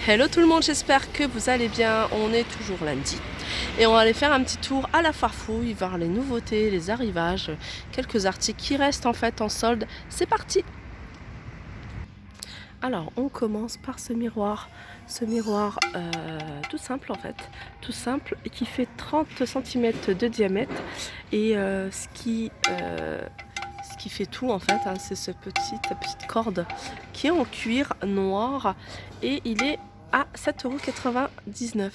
Hello tout le monde, j'espère que vous allez bien. On est toujours lundi et on va aller faire un petit tour à la Farfouille, voir les nouveautés, les arrivages, quelques articles qui restent en fait en solde. C'est parti! Alors on commence par ce miroir tout simple en fait, tout simple et qui fait 30 cm de diamètre et ce qui fait tout en fait, hein, c'est cette petite corde qui est en cuir noir et il est à 7,99 €.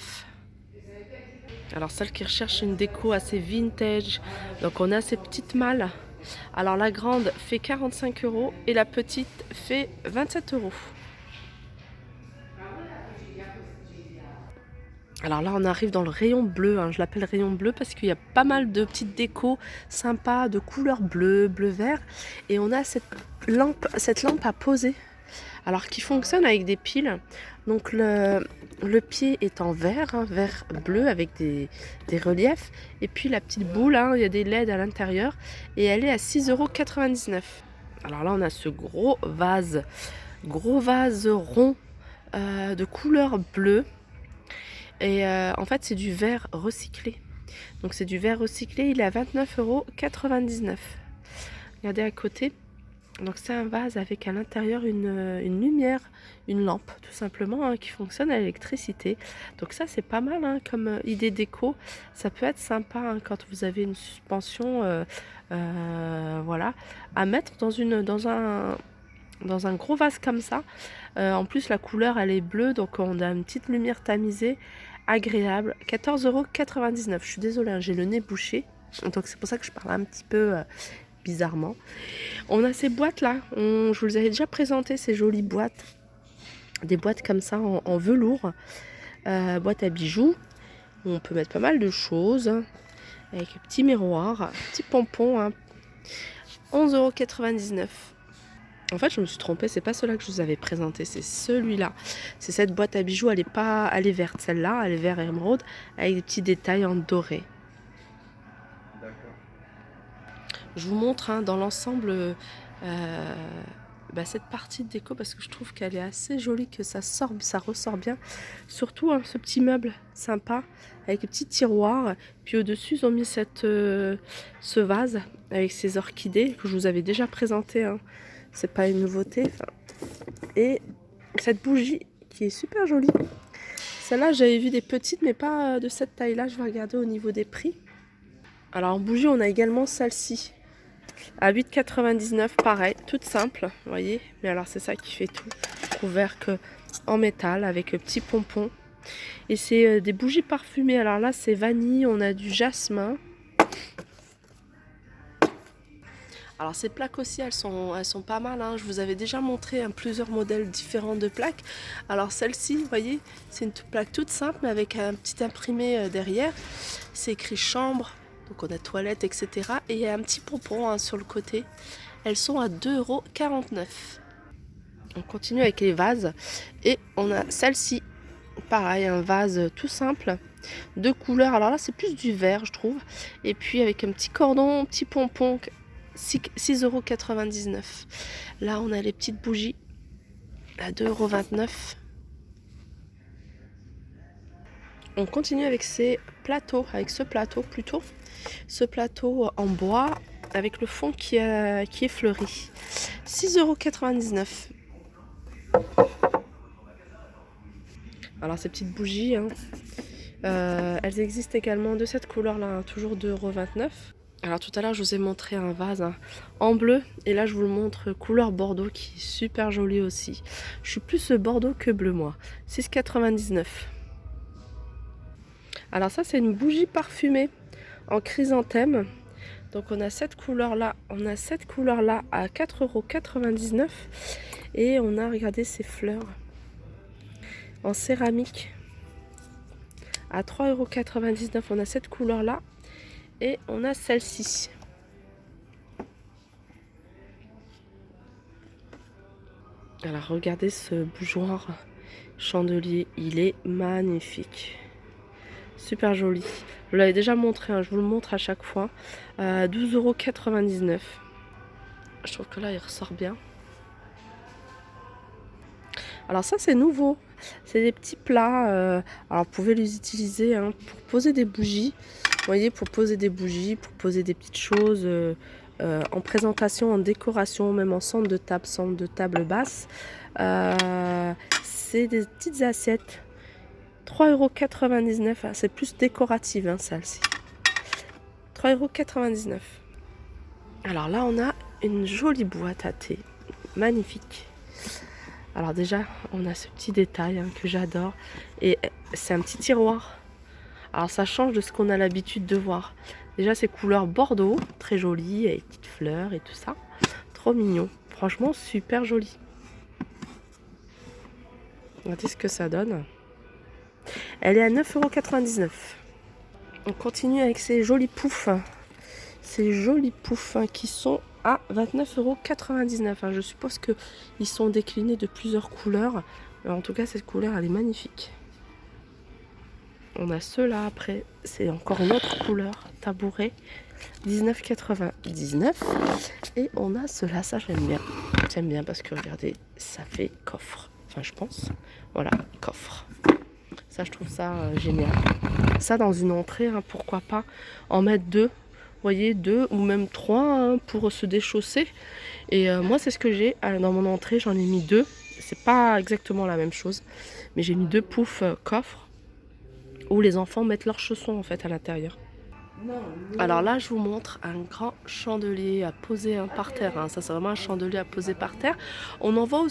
Alors celle qui recherche une déco assez vintage, donc on a ces petites malles. Alors la grande fait 45 € et la petite fait 27 €. Alors là, on arrive dans le rayon bleu, hein. Je l'appelle rayon bleu parce qu'il y a pas mal de petites décos sympas de couleur bleu, bleu-vert. Et on a cette lampe à poser, alors qui fonctionne avec des piles. Donc le pied est en verre, hein, vert bleu avec des reliefs. Et puis la petite boule, hein, il y a des LED à l'intérieur. Et elle est à 6,99 €. Alors là, on a ce gros vase rond de couleur bleue. Et en fait, c'est du verre recyclé. Donc c'est du verre recyclé, il est à 29,99 €. Regardez à côté. Donc c'est un vase avec à l'intérieur une lumière, une lampe tout simplement, hein, qui fonctionne à l'électricité. Donc ça c'est pas mal, hein, comme idée déco. Ça peut être sympa, hein, quand vous avez une suspension voilà, à mettre dans un gros vase comme ça. En plus la couleur elle est bleue, donc on a une petite lumière tamisée agréable. 14,99 €. Je suis désolée, hein, j'ai le nez bouché, donc c'est pour ça que je parle un petit peu bizarrement. On a ces boîtes là, je vous les avais déjà présenté, ces jolies boîtes. Des boîtes comme ça en velours, boîte à bijoux. On peut mettre pas mal de choses, hein, avec un petit miroir, petit pompon, hein. 11,99 €. En fait, je me suis trompée, c'est pas cela que je vous avais présenté, c'est celui-là. C'est cette boîte à bijoux, elle est verte, celle-là, elle est vert émeraude, avec des petits détails en doré. D'accord. Je vous montre, hein, dans l'ensemble cette partie de déco parce que je trouve qu'elle est assez jolie, que ça ressort bien. Surtout, hein, ce petit meuble sympa avec le petit tiroir. Puis au-dessus, ils ont mis ce vase avec ces orchidées que je vous avais déjà présenté, hein. C'est pas une nouveauté. Et cette bougie qui est super jolie. Celle-là, j'avais vu des petites, mais pas de cette taille-là. Je vais regarder au niveau des prix. Alors en bougie, on a également celle-ci à 8,99 €, pareil, toute simple, vous voyez. Mais alors c'est ça qui fait tout, couvert que en métal avec petit pompon. Et c'est des bougies parfumées. Alors là, c'est vanille, on a du jasmin. Alors ces plaques aussi, elles sont pas mal, hein. Je vous avais déjà montré, hein, plusieurs modèles différents de plaques. Alors celle-ci, vous voyez, c'est une plaque toute simple mais avec un petit imprimé derrière. C'est écrit chambre, donc on a toilette, etc. Et il y a un petit pompon, hein, sur le côté. Elles sont à 2,49 €. On continue avec les vases et on a celle-ci, pareil, un vase tout simple, de couleur. Alors là, c'est plus du vert, je trouve. Et puis avec un petit cordon, petit pompon. 6,99 €. Là, on a les petites bougies à 2,29 €. On continue avec ce plateau plutôt. Ce plateau en bois avec le fond qui est fleuri. 6,99 €. Alors, ces petites bougies, hein, elles existent également de cette couleur-là, hein, toujours 2,29 €. Alors tout à l'heure, je vous ai montré un vase, hein, en bleu. Et là, je vous le montre couleur bordeaux qui est super joli aussi. Je suis plus bordeaux que bleu, moi. 6,99 €. Alors ça, c'est une bougie parfumée en chrysanthème. Donc on a cette couleur-là à 4,99 €. Et on a, regardez, ces fleurs en céramique à 3,99 €. On a cette couleur-là. Et on a celle-ci. Alors regardez ce bougeoir chandelier, il est magnifique. Super joli. Je vous l'avais déjà montré, hein, je vous le montre à chaque fois. 12,99 €. Je trouve que là il ressort bien. Alors ça c'est nouveau, c'est des petits plats, alors vous pouvez les utiliser hein, pour poser des bougies, vous voyez, pour poser des bougies, pour poser des petites choses en présentation, en décoration, même en centre de table basse. C'est des petites assiettes, 3,99 €, c'est plus décorative hein, celle-ci, 3,99 €. Alors là on a une jolie boîte à thé, magnifique. Alors déjà, on a ce petit détail hein, que j'adore. Et c'est un petit tiroir. Alors ça change de ce qu'on a l'habitude de voir. Déjà, c'est couleur bordeaux, très joli, avec petites fleurs et tout ça. Trop mignon. Franchement, super joli. Regardez ce que ça donne. Elle est à 9,99 €. On continue avec ces jolis poufs. Ces jolis poufs hein, qui sont à 29,99 €. Je suppose qu'ils sont déclinés de plusieurs couleurs. En tout cas, cette couleur, elle est magnifique. On a ceux-là après. C'est encore une autre couleur. Tabouret. 19,99 €. Et on a ceux-là. Ça, j'aime bien. J'aime bien parce que, regardez, ça fait coffre. Enfin, je pense. Voilà, coffre. Ça, je trouve ça génial. Ça, dans une entrée, hein, pourquoi pas en mettre deux. Vous voyez, 2 ou même 3 hein, pour se déchausser. Et moi, c'est ce que j'ai dans mon entrée. J'en ai mis 2. C'est pas exactement la même chose. Mais j'ai mis 2 poufs coffres où les enfants mettent leurs chaussons en fait à l'intérieur. Alors là, je vous montre un grand chandelier à poser hein, par terre. Hein. Ça, c'est vraiment un chandelier à poser par terre. On en voit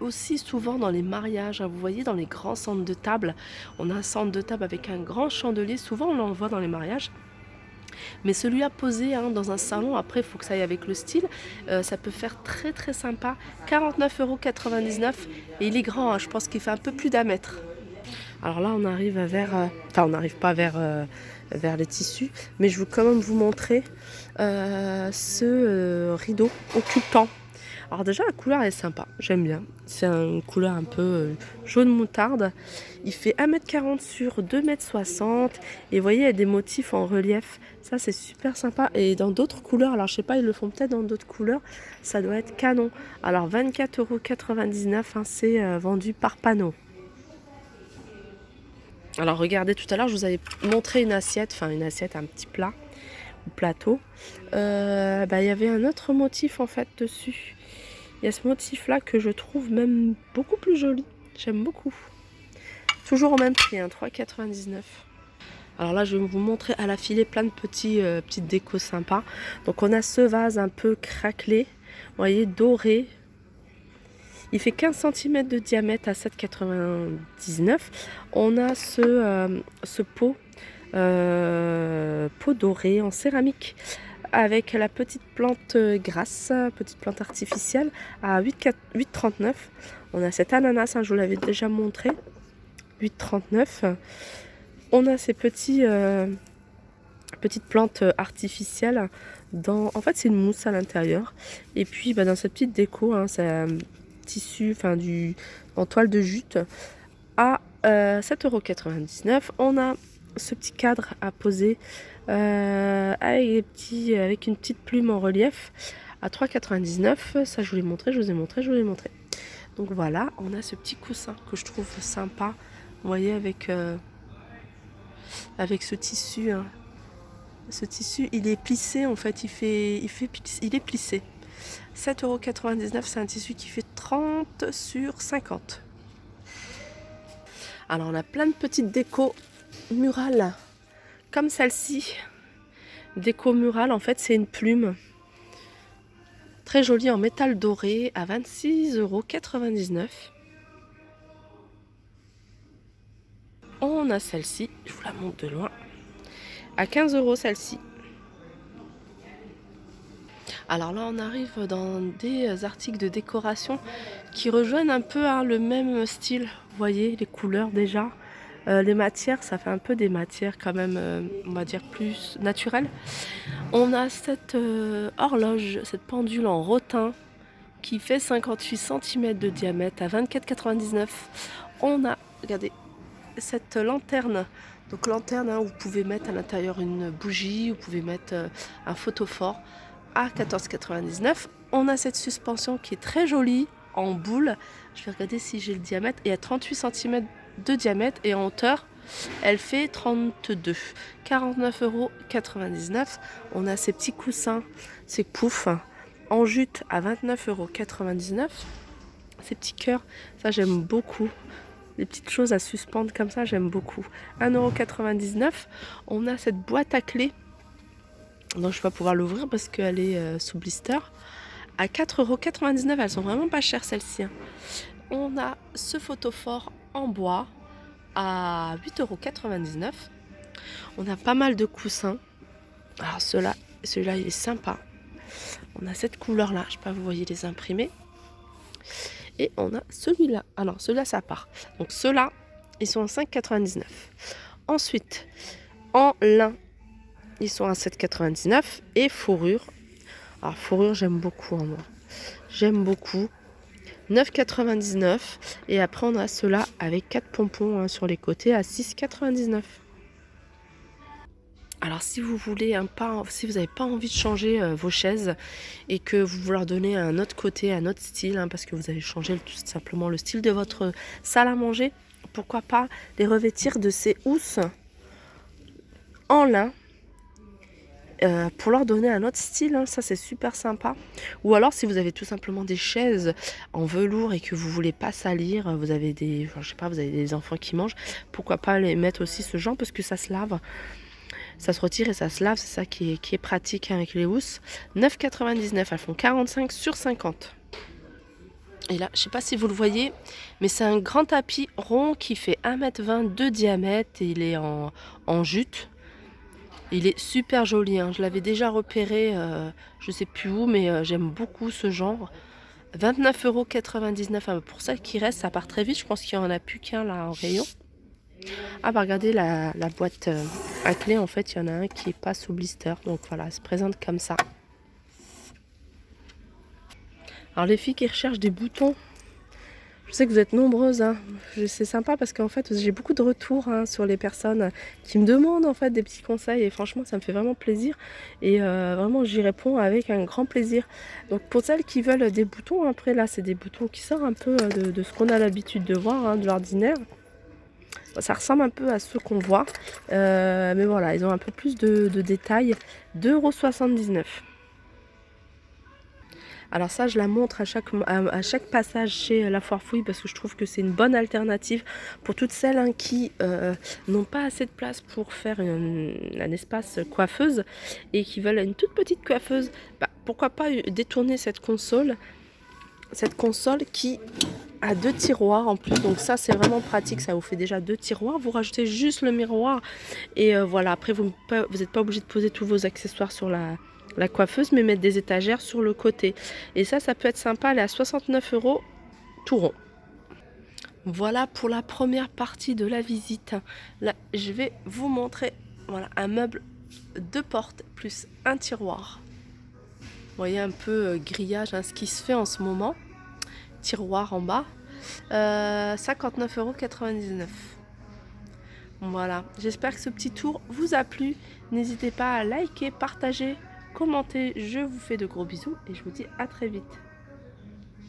aussi souvent dans les mariages. Hein. Vous voyez, dans les grands centres de table. On a un centre de table avec un grand chandelier. Souvent, on en voit dans les mariages. Mais celui à poser hein, dans un salon, après il faut que ça aille avec le style, ça peut faire très très sympa. 49,99 € et il est grand, hein, je pense qu'il fait un peu plus d'1 mètre. Alors là on arrive vers, enfin on n'arrive pas vers les tissus, mais je veux quand même vous montrer ce rideau occultant. Alors déjà la couleur elle est sympa, j'aime bien. C'est une couleur un peu jaune moutarde. Il fait 1,40 m sur 2,60 m. Et vous voyez il y a des motifs en relief. Ça c'est super sympa. Et dans d'autres couleurs, alors je sais pas, ils le font peut-être dans d'autres couleurs. Ça doit être canon. Alors 24,99 €, hein, c'est vendu par panneau. Alors regardez, tout à l'heure je vous avais montré une assiette, enfin une assiette, un petit plat ou plateau. Il y avait un autre motif en fait dessus. Il y a ce motif là que je trouve même beaucoup plus joli. J'aime beaucoup. Toujours au même prix, hein, 3,99 €. Alors là je vais vous montrer à la filée plein de petites décos sympas. Donc on a ce vase un peu craquelé, vous voyez, doré. Il fait 15 cm de diamètre à 7,99 €. On a ce pot doré en céramique avec la petite plante grasse, petite plante artificielle à 8,39 €. On a cet ananas, hein, je vous l'avais déjà montré, 8,39 €. On a ces petites plantes artificielles. En fait, c'est une mousse à l'intérieur. Et puis, dans cette petite déco, hein, c'est un tissu, en toile de jute à 7,99 €. On a ce petit cadre à poser avec une petite plume en relief à 3,99 €. Ça, je vous l'ai montré, je vous ai montré. Donc voilà, on a ce petit coussin que je trouve sympa. Vous voyez, avec ce tissu. Hein. Ce tissu, il est plissé en fait. Il est plissé. 7,99 €, c'est un tissu qui fait 30 sur 50. Alors on a plein de petites décos murales comme celle-ci. Déco murale, en fait c'est une plume très jolie en métal doré à 26,99 €. On a celle-ci, je vous la montre de loin, à 15 € celle-ci. Alors là on arrive dans des articles de décoration qui rejoignent un peu hein, le même style. Vous voyez les couleurs déjà. Les matières, ça fait un peu des matières quand même, on va dire plus naturelles. On a cette horloge, cette pendule en rotin qui fait 58 cm de diamètre à 24,99 €. On a, regardez, cette lanterne. Donc lanterne, hein, où vous pouvez mettre à l'intérieur une bougie, vous pouvez mettre un photophore à 14,99 €. On a cette suspension qui est très jolie. en boule. Je vais regarder si j'ai le diamètre. Il y a 38 cm de diamètre et en hauteur, elle fait 32. 49,99 €. On a ces petits coussins, ces poufs en jute à 29,99 €. Ces petits cœurs, ça j'aime beaucoup. Les petites choses à suspendre comme ça, j'aime beaucoup. 1,99 €. On a cette boîte à clés. Donc je vais pas pouvoir l'ouvrir parce qu'elle est sous blister. À 4,99 €. Elles sont vraiment pas chères celles-ci. On a ce photophore en bois à 8,99 €. On a pas mal de coussins. Alors celui-là il est sympa. On a cette couleur-là, je sais pas, vous voyez les imprimés. Et on a celui-là. Alors celui-là ça part. Donc ceux-là, ils sont à 5,99 €. Ensuite, en lin, ils sont à 7,99 € et fourrure. Alors fourrure, j'aime beaucoup moi. J'aime beaucoup. 9,99 € et après on a ceux-là avec 4 pompons sur les côtés à 6,99 €. Alors si vous voulez si vous n'avez pas envie de changer vos chaises et que vous voulez leur donner un autre côté, un autre style, parce que vous avez changé tout simplement le style de votre salle à manger, pourquoi pas les revêtir de ces housses en lin pour leur donner un autre style, ça c'est super sympa. Ou alors si vous avez tout simplement des chaises en velours et que vous voulez pas salir, vous avez je sais pas, vous avez des enfants qui mangent, pourquoi pas les mettre aussi ce genre parce que ça se lave. Ça se retire et ça se lave, c'est ça qui est pratique avec les housses. 9,99 €, elles font 45 sur 50. Et là, je sais pas si vous le voyez, mais c'est un grand tapis rond qui fait 1,20 m de diamètre et il est en jute. Il est super joli, je l'avais déjà repéré, je sais plus où, mais j'aime beaucoup ce genre. 29,99 €. Pour celles qui restent, ça part très vite, je pense qu'il n'y en a plus qu'un là en rayon. Ah bah regardez la boîte à clé, en fait il y en a un qui est pas sous blister, donc voilà, elle se présente comme ça. Alors les filles qui recherchent des boutons, je sais que vous êtes nombreuses, c'est sympa parce qu'en fait j'ai beaucoup de retours sur les personnes qui me demandent en fait des petits conseils et franchement ça me fait vraiment plaisir et vraiment j'y réponds avec un grand plaisir. Donc pour celles qui veulent des boutons, après là c'est des boutons qui sortent un peu de ce qu'on a l'habitude de voir, de l'ordinaire. Ça ressemble un peu à ceux qu'on voit, mais voilà, ils ont un peu plus de détails. 2,79 €. Alors ça, je la montre à chaque passage chez La Foire Fouille parce que je trouve que c'est une bonne alternative pour toutes celles qui n'ont pas assez de place pour faire un espace coiffeuse et qui veulent une toute petite coiffeuse. Pourquoi pas détourner cette console qui a 2 tiroirs en plus, donc ça c'est vraiment pratique, ça vous fait déjà 2 tiroirs, vous rajoutez juste le miroir et voilà, après vous n'êtes pas obligé de poser tous vos accessoires sur la coiffeuse, mais mettre des étagères sur le côté et ça peut être sympa. Elle est à 69 € tout rond. Voilà pour la première partie de la visite. Là je vais vous montrer, voilà, un meuble 2 portes plus un tiroir. Vous voyez un peu grillage, ce qui se fait en ce moment. Tiroir en bas, 59,99 €. Voilà, j'espère que ce petit tour vous a plu. N'hésitez pas à liker, partager, commenter. Je vous fais de gros bisous et je vous dis à très vite.